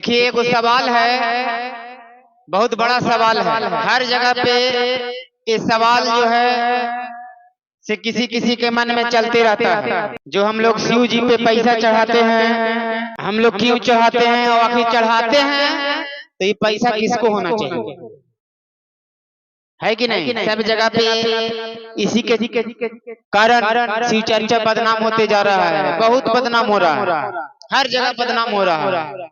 देखिए एगो सवाल है, बहुत बड़ा सवाल है। हर जगह पे ये सवाल जो है से किसी किसी के मन में चलते रहता है। जो हम लोग शिव जी पे पैसा चढ़ाते हैं, हम लोग क्यों चढ़ाते हैं और आखिर चढ़ाते हैं तो ये पैसा किसको होना चाहिए, है कि नहीं? सब जगह पे इसी के कारण शिव चर्चा बदनाम होते जा रहा है, बहुत बदनाम हो रहा है, हर जगह बदनाम हो रहा है।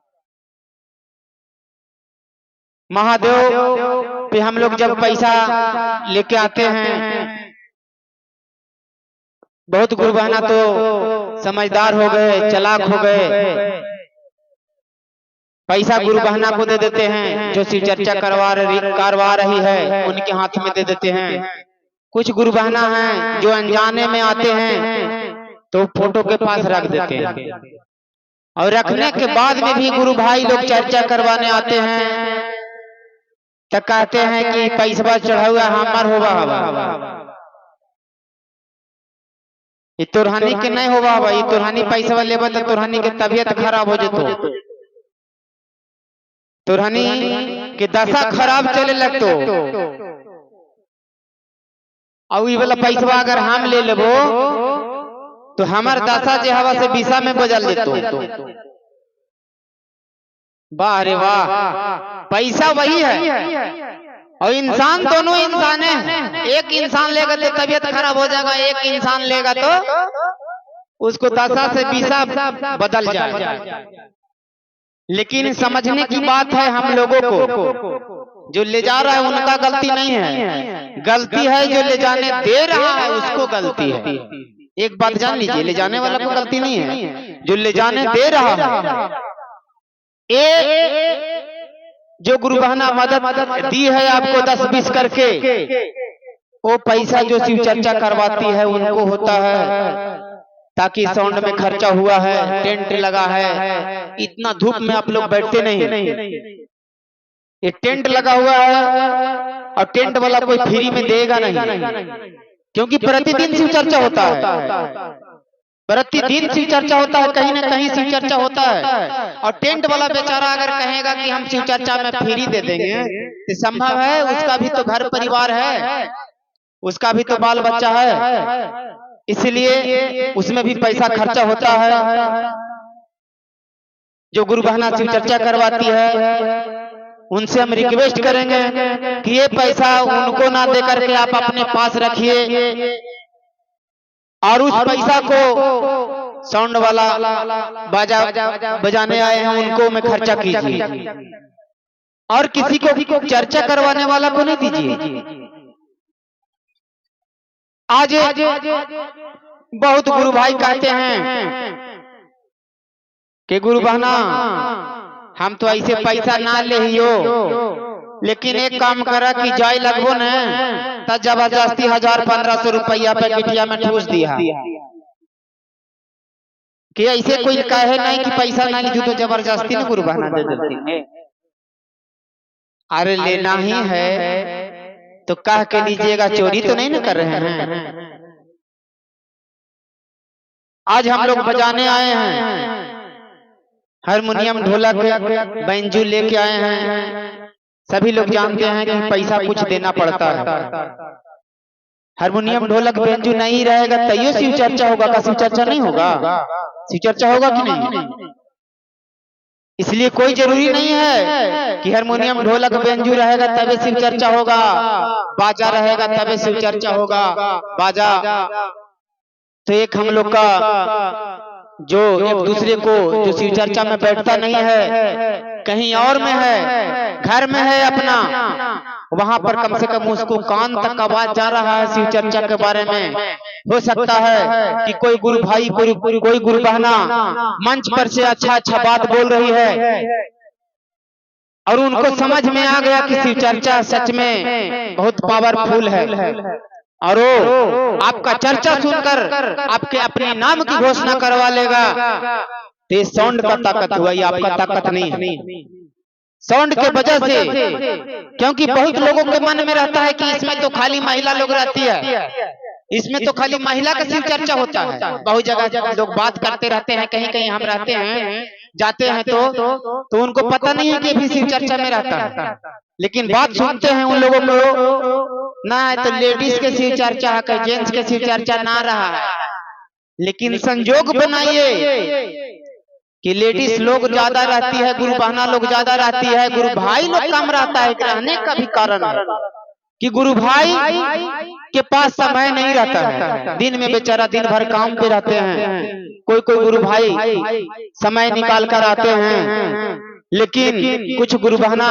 महादेव पे हम लोग जब पैसा लेके आते हैं, बहुत गुरु बहना तो समझदार हो गए, चालाक हो गए, पैसा गुरु बहना को दे देते हैं जो शिव चर्चा करवा रही है, उनके हाथ में दे देते हैं। कुछ गुरु बहना हैं जो अनजाने में आते हैं तो फोटो के पास रख देते हैं, और रखने के बाद में भी गुरु भाई लोग चर्चा करवाने आते हैं तो कहते हैं कि पैसा चढ़ा हुआ हमार होगा हवा, ये तोरहानी के नहीं होगा हवा, ये तोरहानी पैसा लेबा तो तोरहानी के तबियत खराब हो जतो, तोरहानी के दशा खराब चले लगतो, और ये वाला पैसा अगर हम ले लेबो तो हमार दशा जे हवा से विषा में बदल देतो। वाह रे वाह, पैसा वही है और इंसान दोनों इंसान है। एक इंसान लेगा तो तबीयत खराब हो जाएगा, एक इंसान लेगा तो उसको दशा से विषा बदल जाएगा। लेकिन समझने की बात है हम लोगों को, जो ले जा रहा है उनका गलती नहीं है, गलती है जो ले जाने दे रहा है उसको गलती है। एक बात जान लीजिए, ले जाने वाला को गलती नहीं है, जो ले जाने दे रहा है। जो गुरु बहना मदद दी है आपको 10-20 करके, वो पैसा जो शिव चर्चा करवाती है उनको होता है, ताकि साउंड में खर्चा हुआ है, टेंट लगा है, इतना धूप में आप लोग बैठते नहीं, ये टेंट लगा हुआ है और टेंट वाला कोई फ्री में देगा नहीं, क्योंकि प्रतिदिन शिव चर्चा होता है, प्रतिदिन शिव चर्चा होता है, कहीं ना कहीं शिव चर्चा होता है। और टेंट वाला बेचारा अगर कहेगा कि हम शिव चर्चा में फ्री दे देंगे तो संभव है? उसका भी तो घर परिवार है, उसका भी तो बाल बच्चा है, इसलिए उसमें भी पैसा खर्चा होता है। जो गुरु बहना शिव चर्चा करवाती है उनसे हम रिक्वेस्ट करेंगे कि ये पैसा उनको ना दे करके आप अपने पास रखिए, और उस पैसा को साउंड वाला बाजा बजाने आए हैं उनको में खर्चा कीजिए, और किसी को चर्चा करवाने वाला को नहीं दीजिए। आज बहुत गुरु भाई कहते हैं कि गुरु बहना हम तो ऐसे पैसा ना ले हियो, लेकिन एक काम करा कि जाय लगभो न तब जबरदस्ती 1000-1500 रुपया पे बिटिया में ठूस दिया, कि ऐसे कोई कहे नहीं कि पैसा ना लीजिए तो जबरदस्ती ना गुरु बहना दे देती है। अरे लेना ही है तो कह के लीजिएगा, चोरी तो नहीं ना कर रहे हैं। आज हम लोग बजाने आए हैं, हारमोनियम ढोलक बैंजू लेके आए हैं। सभी लोग जानते हैं कि पैसा कुछ देना पड़ता है, हारमोनियम ढोलक बैंजू नहीं रहेगा तैयो शिव चर्चा होगा का? शिव चर्चा नहीं होगा? शिव चर्चा होगा कि नहीं? इसलिए कोई जरूरी नहीं है कि हारमोनियम ढोलक बैंजू रहेगा तबे शिव चर्चा होगा, बाजा रहेगा तबे शिव चर्चा होगा। बाजा तो एक हम लोग का जो एक दूसरे को जो शिव चर्चा में बैठता नहीं है, कहीं और में है, घर में है अपना, वहां पर कम से कम उसको कान तक आवाज जा रहा है शिव चर्चा के बारे में। हो सकता है कि कोई गुरु भाई कोई गुरु बहना मंच पर से अच्छा बात बोल रही है और उनको समझ में आ गया कि शिव चर्चा सच में बहुत पावरफुल है, और वो आपका चर्चा सुनकर आपके अपने नाम की घोषणा करवा लेगा, तो ये साउंड का ताकत हुआ, ये आपका ताकत नहीं है। साउंड के वजह से, क्योंकि बहुत लोगों के मन में रहता है कि इसमें तो खाली महिला लोग रहती है, इसमें तो खाली महिला का शिव चर्चा होता है। बहुत जगह लोग बात करते रहते हैं, कहीं कहीं हम रहते हैं जाते हैं तो उनको पता नहीं है कि अभी शिव चर्चा में रहता है, लेकिन बात सुनते हैं उन लोगों को ना तो लेडीज के शिव चर्चा है, जेंट्स के शिव चर्चा ना रहा है। लेकिन संजोग बनाइए कि लेडीज लोग ज्यादा रहती है, गुरु बहना लोग ज्यादा रहती है, गुरु भाई लोग कम रहता है। रहने का भी कारण है कि गुरु भाई के पास समय नहीं रहता है, दिन में बेचारा दिन भर काम पे रहते हैं। कोई कोई गुरु भाई समय निकाल कर आते हैं, लेकिन कुछ गुरु बहना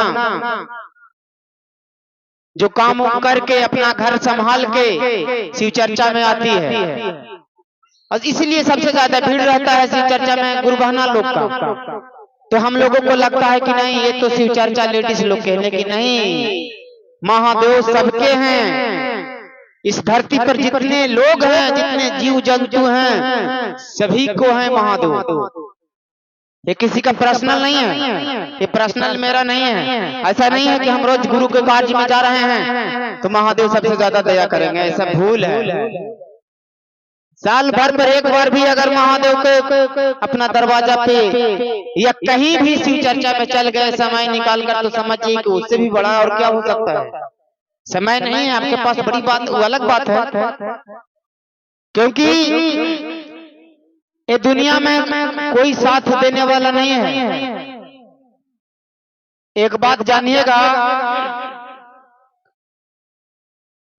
जो काम करके अपना घर संभाल के शिव चर्चा में आती है, और इसलिए सबसे ज्यादा भीड़ रहता है शिव चर्चा में गुरु बहना लोग का। तो हम लोगों को लगता है कि नहीं ये तो शिव चर्चा लेडीज लोग के, लेकिन नहीं, महादेव सबके हैं। इस धरती पर जितने लोग हैं, जितने जीव जंतु हैं, सभी को है महादेव। ये किसी का पर्सनल नहीं है, ये पर्सनल मेरा नहीं है। ऐसा नहीं है कि हम रोज गुरु के कार्य में जा रहे हैं तो महादेव सबसे ज्यादा दया करेंगे, ऐसा भूल है। साल भर पर एक बार भी अगर महादेव को अपना दरवाजा पे या कहीं भी शिव चर्चा में चल गए समय निकाल कर, तो समझिए कि उससे भी बड़ा और क्या हो सकता है। समय नहीं है आपके पास, बड़ी बात वो अलग बात है, क्योंकि ये दुनिया में कोई साथ देने वाला नहीं है। एक बात जानिएगा,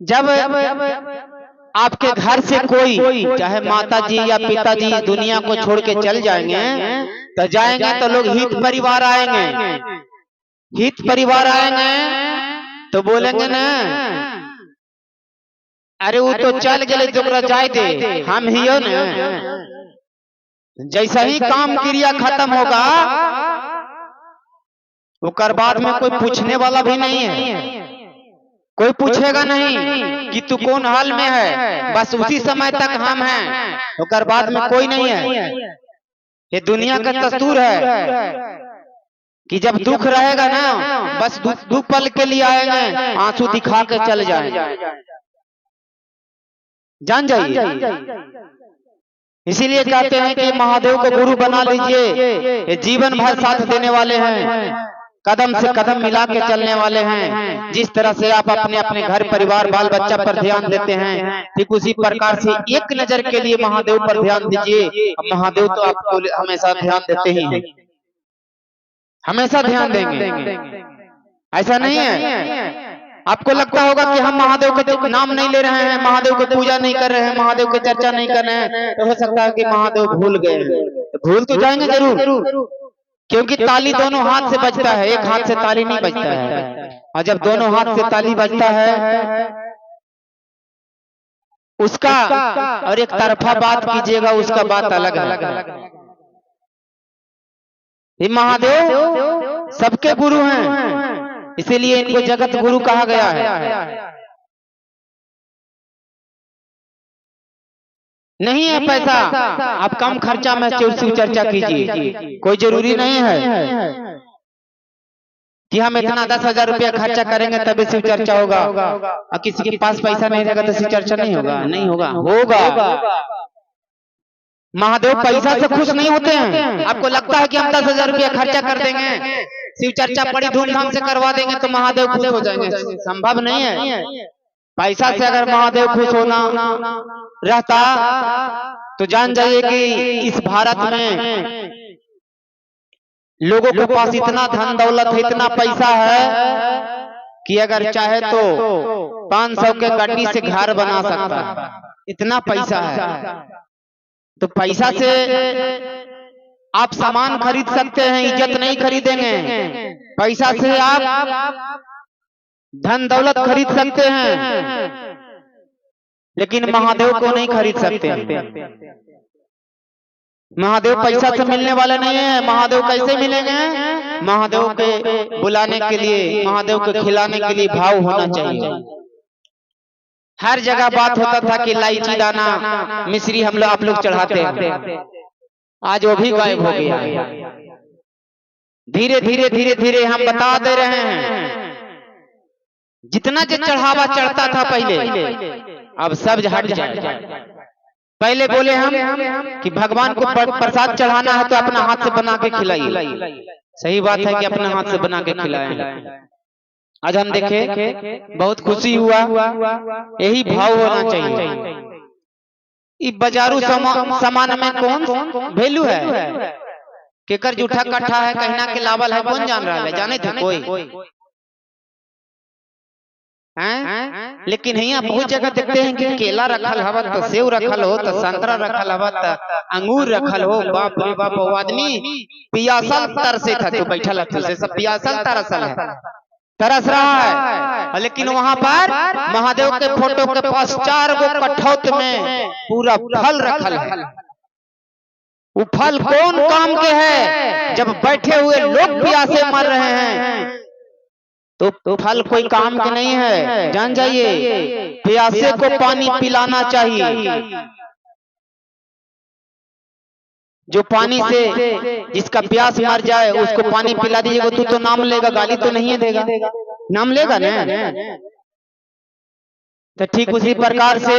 जब आपके घर से कोई चाहे माता जी या पिताजी दुनिया को छोड़ के चल जाएंगे तो लोग हित परिवार आएंगे, हित परिवार आएंगे तो बोलेंगे ना, अरे वो तो चल गए जो जाए दे, हम ही हो ना। जैसा ही काम क्रिया खत्म होगा उसके बाद में कोई पूछने वाला भी नहीं है, कोई पूछेगा नहीं कि तू कौन हाल में है, बस उसी समय तक हम हैं, उसके बाद में कोई नहीं है। ये दुनिया का दस्तूर है कि जब दुख रहेगा ना, बस दुख पल के लिए आएंगे, आंसू दिखा के चल जाएंगे, जान जाइए। इसीलिए कहते हैं कि महादेव को गुरु बना लीजिए, ये जीवन भर साथ देने वाले हैं, कदम से कदम मिला के चलने वाले हैं। जिस तरह से आप अपने अपने घर परिवार बाल बच्चा पर ध्यान देते हैं, ठीक उसी प्रकार से एक नजर के लिए महादेव पर ध्यान दीजिए। महादेव तो आपको हमेशा ध्यान देते ही हैं, हमेशा ध्यान देंगे, ऐसा नहीं है। आपको लगता होगा कि हम महादेव के नाम नहीं ले रहे हैं, महादेव को पूजा नहीं कर रहे हैं, महादेव की चर्चा नहीं कर रहे हैं, तो हो सकता है कि महादेव भूल गए। भूल तो जाएंगे जरूर, क्योंकि ताली दोनों हाथ से बजता है, एक हाथ से ताली नहीं बजता है। और जब दोनों हाथ से ताली बजता है उसका और एक तरफा बात कीजिएगा, उसका बात अलग है। ये महादेव सबके गुरु हैं, इसीलिए इनको जगत गुरु कहा गया है। नहीं है पैसा, आप कम खर्चा में शिव चर्चा कीजिए, कोई जरूरी नहीं है कि हम इतना 10,000 रुपया खर्चा करेंगे तभी शिव चर्चा होगा, और किसी के पास पैसा नहीं रहेगा तो शिव चर्चा नहीं होगा, नहीं होगा, होगा। महादेव पैसा से खुश नहीं होते हैं। आपको लगता है कि हम 10,000 रुपया खर्चा कर देंगे, शिव चर्चा बड़ी धूमधाम से करवा देंगे तो महादेव खुश हो जाएंगे, संभव नहीं है। पैसा से अगर महादेव खुश होना रहता तो जान जाइए कि इस भारत में लोगों के पास इतना धन दौलत है, इतना पैसा है कि अगर चाहे तो 500 के गड्डी से घर बना सकता है, इतना पैसा है। तो पैसा से आप सामान खरीद सकते हैं, इज्जत नहीं खरीदेंगे। पैसा से आप धन दौलत खरीद सकते हैं, लेकिन महादेव को नहीं खरीद सकते। महादेव पैसा से मिलने वाले नहीं है। महादेव कैसे मिलेंगे? महादेव के बुलाने के लिए, महादेव को खिलाने के लिए भाव होना चाहिए। हर जगह बात होता था कि इलायची दाना मिश्री हम लोग आप लोग चढ़ाते हैं, आज वो भी गायब हो गया। धीरे धीरे धीरे धीरे हम बता दे रहे हैं, जितना जो चढ़ावा चढ़ता था पहले अब सब हट जाए। पहले बोले हम कि भगवान को प्रसाद चढ़ाना है तो अपना हाथ से बना के खिलाइए। सही बात है कि अपने हाथ से बना के खिलाएं। आज हम देखे बहुत खुशी हुआ, यही भाव होना चाहिए। इस बाजारू सामान में कौन वैल्यू है, केकर जूठा कट्ठा है, कहना के लावल है, कौन जान रहा है? जाने थे कोई हैं? लेकिन यहाँ बहुत जगह देखते हैं कि केला रखल हवा तो सेव रखल हो, तो संतरा रखल हवा तो अंगूर रखल हो। बाप रे बाप, वो आदमी पियासल तरसे था तो बैठल से सब पियासल तरस रहा है। लेकिन वहां पर महादेव के फोटो के पास 4 गो कठौत में पूरा फल रखल है। वो फल कौन काम के है? जब बैठे हुए लोग प्यासे मर रहे हैं तो फल कोई काम के नहीं है। जान जाइए, प्यासे को पानी पिलाना चाहिए। जो पानी से जिसका प्यास मर जाए उसको पानी पिला दीजिएगा, तू तो नाम लेगा, गाली तो नहीं देगा, नाम लेगा ना। तो ठीक उसी प्रकार से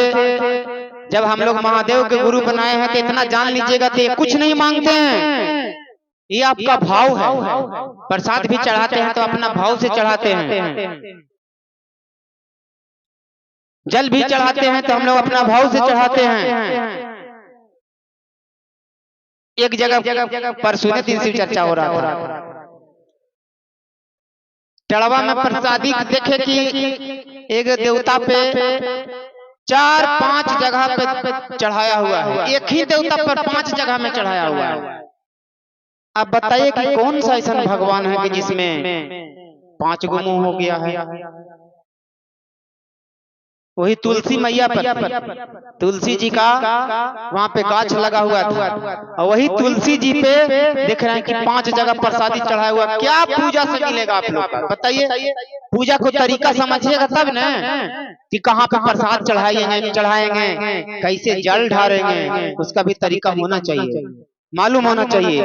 जब हम लोग महादेव के गुरु बनाए हैं तो इतना जान लीजिएगा तो ये कुछ नहीं मांगते हैं, ये आपका भाव है। प्रसाद भी चढ़ाते हैं तो अपना भाव से चढ़ाते हैं, जल भी चढ़ाते हैं तो हम लोग अपना भाव से चढ़ाते हैं। एक जगह परसों दिन से चर्चा हो रहा था, टड़वा में प्रसादी देखे कि एक देवता पे 4-5 जगह पे चढ़ाया हुआ है, एक ही देवता पर 5 जगह में चढ़ाया हुआ है। अब बताइए कि कौन सा ऐसा भगवान है कि जिसमें 5 गो मुंह हो गया है? वही तुलसी मैया पर, तुलसी जी का वहां पे गाछ लगा हुआ था, और वही तुलसी जी पे देख रहे हैं कि 5 जगह प्रसादी चढ़ाया हुआ। क्या पूजा से मिलेगा आप लोग? बताइए, पूजा को तरीका समझिएगा तब न कि कहाँ पे प्रसाद चढ़ाएंगे, कैसे जल ढारेंगे, उसका भी तरीका होना चाहिए, मालूम होना चाहिए।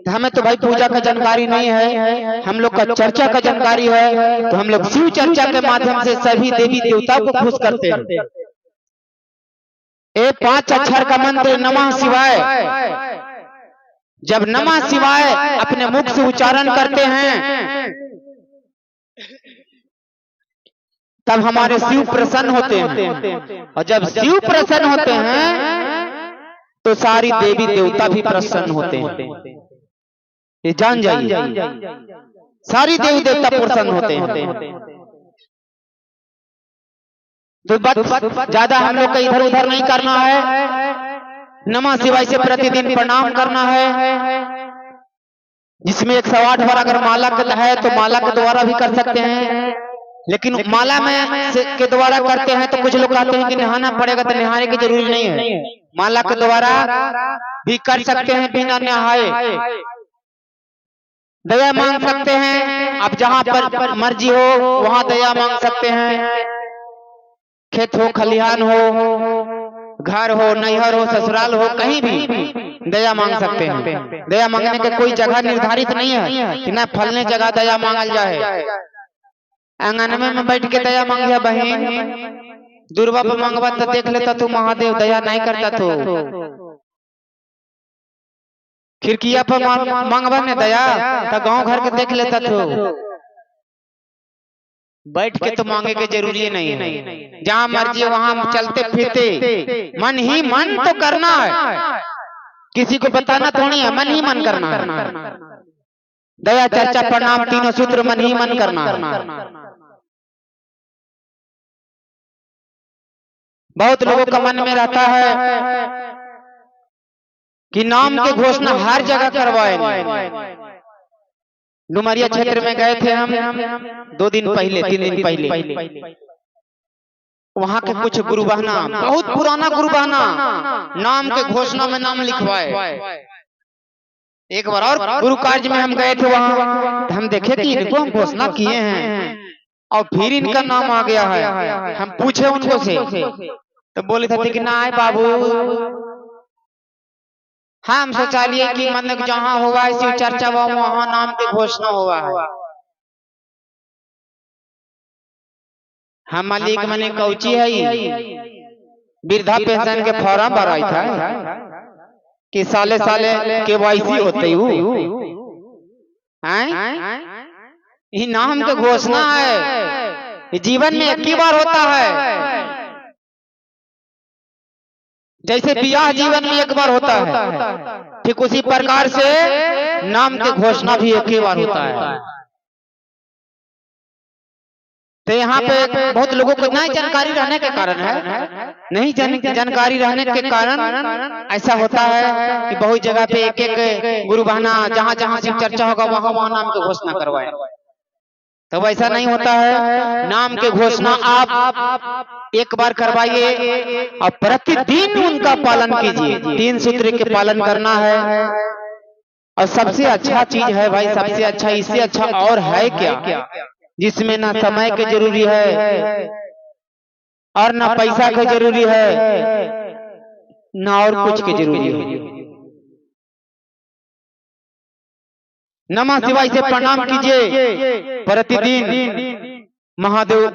तो हमें तो भाई पूजा का जानकारी नहीं है, हम लोग का चर्चा का जानकारी है। तो हम लोग शिव चर्चा के माध्यम से सभी देवी देवताओं को खुश करते हैं। 5 अक्षर का मंत्र नमः शिवाय, जब नमः शिवाय अपने मुख से उच्चारण करते हैं तब हमारे शिव प्रसन्न होते हैं, और जब शिव प्रसन्न होते हैं तो सारी देवी देवता भी प्रसन्न होते हैं। ये जान जाइए, सारी देवी देवता प्रसन्न होते हैं। तो बात ज्यादा हम लोग का इधर उधर नहीं करना है, नमः शिवाय से प्रतिदिन प्रणाम करना है। जिसमें 108 बार अगर माला है तो माला के द्वारा भी कर सकते हैं, लेकिन माला में के द्वारा करते हैं तो कुछ लोग कहते हैं कि नहाना पड़ेगा, तो नहाने की जरूरी नहीं है, माला के द्वारा भी कर सकते हैं बिना नहाए। दया मांग सकते हैं, आप जहां पर मर्जी हो वहां दया मांग सकते हैं। खेत हो, खलिहान हो, घर हो, नैहर हो, ससुराल हो, कहीं भी दया मांग सकते हैं। दया मांगने के कोई जगह निर्धारित नहीं है कि न फलने जगह दया मांगल जाए। आंगन में बैठ के दया मांगिया बहन, दुर्वा पर मांगवा तो देख लेता तू महादेव, दया नहीं करता तो खिड़किया पर मांगवा ने दया तो गांव घर के देख लेता तो। बैठ के तो मांगे के जरूरी नहीं है, जहां मर्जी वहां चलते फिरते मन ही मन तो करना है, किसी को बताना थोड़ी है, मन ही मन करना है। दया चर्चा प्रणाम तीनों सूत्र मन ही मन करना है। बहुत लोगों का मन में रहता है कि नाम के घोषणा हर जगह करवाएंगे। डुमरिया क्षेत्र में गए थे हम 2 दिन पहले, 3 दिन पहले, वहां के कुछ गुरु बहना, बहुत पुराना गुरु बहना, नाम के घोषणा में नाम लिखवाए। एक बार और गुरु कार्य में हम गए थे, वहां हम देखे कि इनको घोषणा किए हैं और फिर इनका नाम आ गया है। हम पूछे उनको से तो बोले थे कि ना बाबू, हम सोचा लिए कि मतलब जहाँ हुआ शिव चर्चा हुआ वहां नाम की घोषणा हुआ है। हम मालिक मने कौची है, वृद्धा पेंशन के फॉर्म भराई था कि साले साले KYC होते ही नाम के घोषणा है, जीवन में एक ही बार होता है। जैसे ब्याह जीवन में एक बार होता है, ठीक उसी प्रकार से नाम के घोषणा भी एक ही बार होता है। तो यहाँ पे बहुत लोगों को नहीं जानकारी रहने के कारण है, नहीं जानकारी रहने के कारण ऐसा होता है कि बहुत जगह पे एक एक गुरु बहना जहाँ जहाँ शिव चर्चा होगा वहाँ वहाँ नाम की घोषणा करवाए। तो वैसा नहीं होता है। नाम के घोषणा आप एक बार करवाइए और प्रतिदिन उनका पालन कीजिए। 3 सूत्र के पालन करना है। और सबसे अच्छा चीज है भाई, सबसे अच्छा, इससे अच्छा और है क्या, जिसमें ना समय के जरूरी है और ना पैसा के जरूरी है, ना और कुछ के जरूरी है। नमः शिवाय से प्रणाम कीजिए प्रतिदिन, महादेव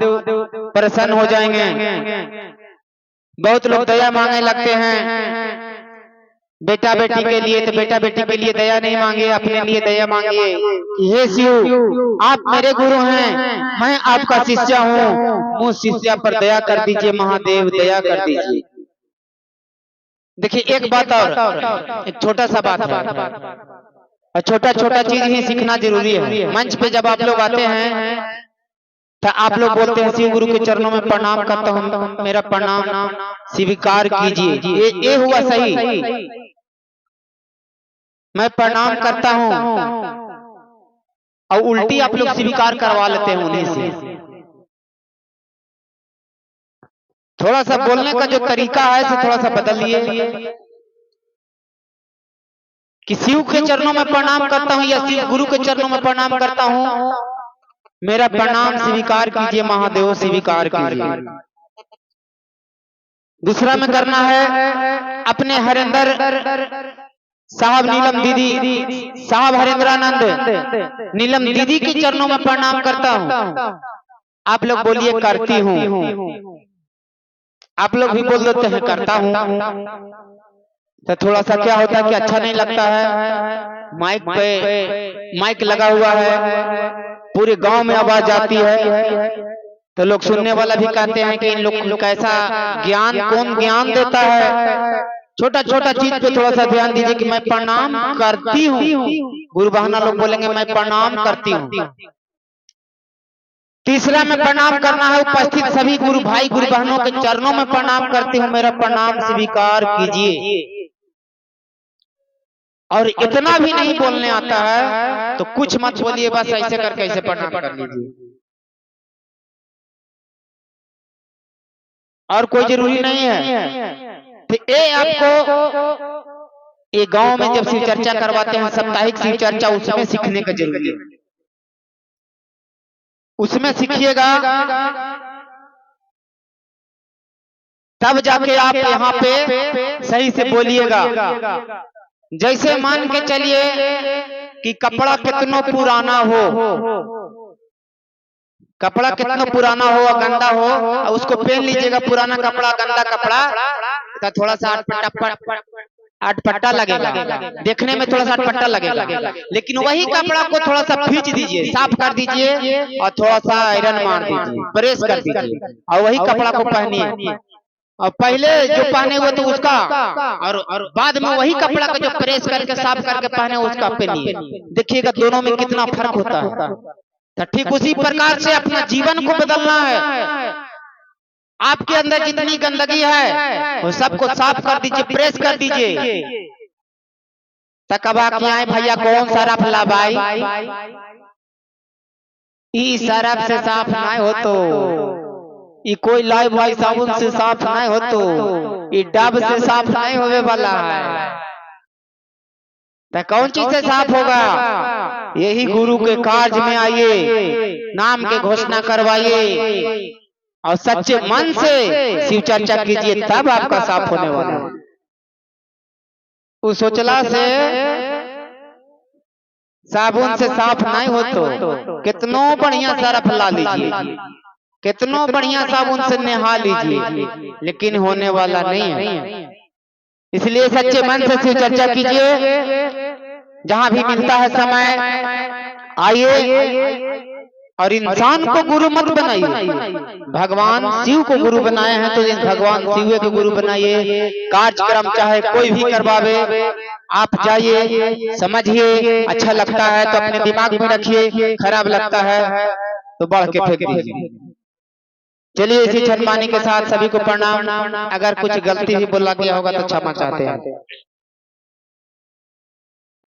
प्रसन्न हो जाएंगे। बहुत लोग दया मांगने लगते हैं बेटा बेटी के लिए, तो बेटा बेटी के लिए दया नहीं मांगे, अपने लिए दया मांगिए। हे शिव, आप मेरे गुरु हैं, मैं आपका शिष्य हूँ, मुझ शिष्य पर दया कर दीजिए महादेव, दया कर दीजिए। देखिए एक बात और, एक छोटा सा बात है, और छोटा छोटा चीज ही सीखना जरूरी है। मंच पे जब आप लोग आते हैं तो आप लोग बोलते हैं शिव गुरु के चरणों में प्रणाम करता हूँ, मेरा प्रणाम स्वीकार कीजिए। ये हुआ सही, मैं प्रणाम करता हूँ, और उल्टी आप लोग स्वीकार करवा लेते हैं उन्हीं से। थोड़ा सा बोलने का जो तरीका है इसे थोड़ा सा बदलिए कि शिव के चरणों में प्रणाम करता हूँ या शिव गुरु के चरणों में प्रणाम करता हूँ, मेरा प्रणाम स्वीकार कीजिए महादेव, स्वीकार कीजिए। दूसरा में करना है अपने हरेंद्र साहब, नीलम दीदी साहब, हरेंद्रानंद नीलम दीदी के चरणों में प्रणाम करता हूँ। आप लोग बोलिए करती हूँ, आप लोग भी बोल देते हैं करता हूँ। तो थोड़ा सा क्या होता है कि अच्छा नहीं लगता है। माइक पे माइक लगा हुआ है, पूरे गांव में आवाज जाती है, तो लोग सुनने वाला भी कहते हैं कि इन लोग को कैसा ज्ञान, कौन ज्ञान देता है। छोटा छोटा चीज पे थोड़ा सा ध्यान दीजिए कि मैं प्रणाम करती हूँ। गुरु बहना लोग बोलेंगे मैं प्रणाम करती हूँ। तीसरा में प्रणाम करना है उपस्थित सभी गुरु भाई गुरु बहनों के चरणों में प्रणाम करती हूँ, मेरा प्रणाम स्वीकार कीजिए। और इतना भी नहीं बोलने आता है तो कुछ मत बोलिए, बस ऐसे करके ऐसे प्रणाम कर लीजिए, और कोई जरूरी नहीं है। तो ये आपको ये गांव में जब शिव चर्चा करवाते हैं, साप्ताहिक शिव चर्चा, उसमें सीखने का जरूरी है। उसमें सीखिएगा तब जाके आप यहाँ पे सही से बोलिएगा। जैसे मान के चलिए कि कपड़ा कितना पुराना हो, कपड़ा कितना पुराना हो और गंदा हो, उसको पहन लीजिएगा। पुराना कपड़ा, गंदा कपड़ा तो थोड़ा सा अटपटा लगेगा, देखने में थोड़ा सा अटपटा लगेगा। लेकिन वही कपड़ा को थोड़ा सा खींच दीजिए, साफ कर दीजिए और थोड़ा सा आयरन मार दीजिए, प्रेस कर दीजिए, और वही कपड़ा को पहनिए। और पहले जो पहने हुए तो उसका, और बाद में वही कपड़ा का जो प्रेस करके साफ करके पहने उसका पहनिए। देखिएगा दोनों में कितना फर्क होता है। तो ठीक उसी प्रकार से अपना जीवन को बदलना है। आपके अंदर जितनी गंदगी है वो सबको साफ कर दीजिए, प्रेस कर दीजिए। तकबा क्या है भैया, कौन सरफ ला भाई, ई सरफ से साफ नहीं हो तो, ये कोई लाइव भाई साबुन से साफ नहीं हो तो, ये डब से साफ नहीं होने वाला है। तो कौन चीज से साफ होगा? यही गुरु के कार्य में आइए, नाम के घोषणा करवाइए और सच्चे मन से शिव चर्चा कीजिए, तब आपका साफ होने वाला है। उस सोचला से साबुन से साफ नहीं हो तो कितनो बढ़िया सरफ ला लीजिए, कितनो बढ़िया साबुन से नहा लीजिए, लेकिन होने वाला नहीं है। इसलिए सच्चे मन से शिव चर्चा कीजिए। जहां भी मिलता है समय आइए, और इंसान को गुरु मत बनाइए। भगवान शिव को गुरु बनाए हैं तो भगवान शिव को गुरु बनाइए। कार्यक्रम चाहे कोई भी करवावे, आप जाइए, समझिए, अच्छा लगता है तो अपने दिमाग में रखिए, खराब लगता है तो बढ़ के फेंक दीजिए। चलिए इसी छठमानी के साथ सभी को प्रणाम। अगर कुछ गलती भी बोला गया होगा तो क्षमा चाहते हैं।